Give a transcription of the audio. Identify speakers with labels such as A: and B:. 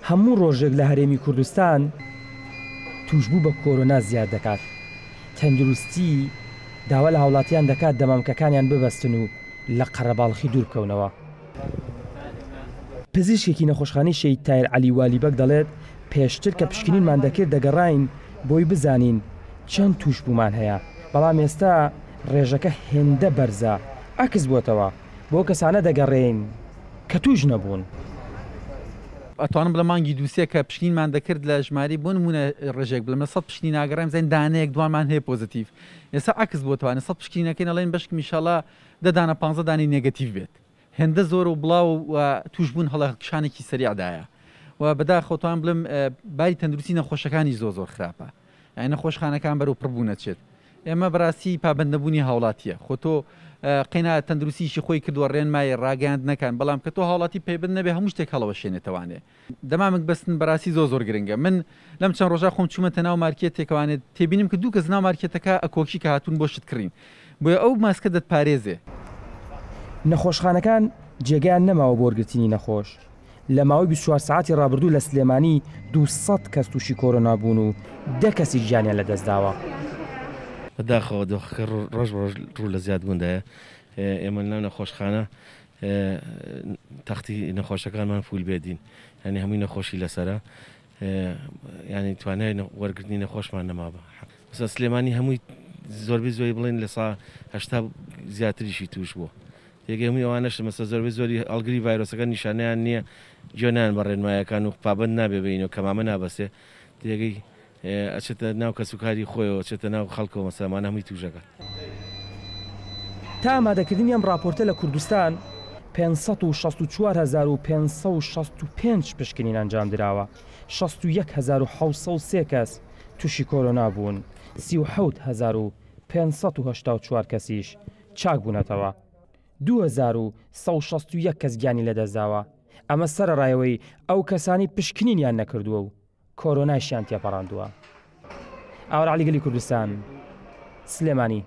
A: هەموو ڕۆژێک لە هەرێمی کوردستان توشبوو بە کۆرۆنا زیاد دەکات. تەندروستی داوا لە هاوڵاتیان دەکات دەمامکەکانیان ببەستن و لە قەرەباڵخی دوور بکەونەوە. پزیشکێکی نەخۆشخانەی شەید تایر عەلی والیبەک دەڵێت پێشتر کە پشکنینمان دەکرد دەگەڕاین بۆی بزانین چەند توشبوومان هەیە، بەڵام ئێستا ڕێژەکە هێندە بەرزە عکس بۆتەوە بۆ کەسانە دەگەڕێین کە توش نەبوون.
B: ئەتوانم بڵە مانگی دووسێ کە پشکنینمان دەکرد لە ژماری بۆ نمونە ڕێژێک بڵێمە 100 پشکنین ناگەڕێم زین دانەیەک دوانمان هەیە پۆزیتیڤ. ئێستا عکس بۆتەوە 100 پشکنینەکەی نەڵێن بەشک میشاڵە 10 دانە 15 دانی نێگەتیڤ بێت. هێندە زۆر و بڵاو و توشبوون هەڵەکشانێکی سەریعدایە و بەداخەوتوان بڵم باری تەندروستی نەخۆشەکانی زۆر خراپە، یعنی نەخۆشخانەکان بەرەو پڕبوونە چێت. ئێمە بەڕاستی پابەندەبوونی هاوڵاتیە، خۆ تۆ قینا تەندروستیشی خۆی کردووە ڕێنمای ڕاگەاند نەکان، بەڵام کە تۆ هاوڵاتی پەیبند نەبێ هەموو شتێک هەڵەوە شوێنێتەوانێ. دەمامک بەستن بەڕاستی زۆر گرنگە. من لەم چەند ڕۆژە خۆم چوومەتە ناو مارکێتێکەوانێت تێبینیم کە دوو کەس ناو مارکێتەکە ئەکۆکی کە هاتوون بۆ شتکردین، بۆیە ئەو ماسکە دەتپارێزێ.
A: نەخۆشخانەکان جێگەیان نەماوە بۆ وەرگرتنی نەخۆش. لە ماوەی 24 ساعتی ڕابردوو لە سلێمانی 200 کەس تووشی کۆرۆنا بوون و 10 کەسی گیانیان لەدەستداوە.
C: بەداخەوە دۆخەکە ڕۆژ بە ڕۆژ ڕوو لە زیاد بووندایە. ئێمە لەو نەخۆشخانە تەختی نەخۆشەکانمان فول بێدین، ینی هەمووی نەخۆشی لەسرە، ینی توانای وەرگرتنی نەخۆشمان نەمابە. مەسە سلێمانی هەمووی زۆربەی زۆری بڵێن لە سا 80 زیاتریشی توش بووە. یەکێمی ئەوانەش مەسە زۆری ئەڵگری ڤایرۆسەکە نیشانیان نییە، جۆنیان بە ڕێنمایەکان و پابند نابێ بینەوە کەمامە نابەسێ، تێگەی ئەچێتە ناو کەسوکاری خۆیەوە، چێتە ناو خەڵکەوە مەسەمان هەمووی توژەکە.
A: تا ئامادەکردنی ئەم راپۆرتە لە کوردستان 564,565 پشکنین ئەنجام درراوە، 61,703 کەس تووشی کۆرۆنا بوون، 37,584 کەسیش چاک بوونەتەوە، 2,161 کەس گیانی لەدەستداوە. ئەمە سەرەڕایەوەی ئەو کەسانی پشکنینیان نەکردووە و کۆرۆنایشیان تێپەڕاندووە. ئاوەڕ عەلیگەلی کوردستان، سلێمانی.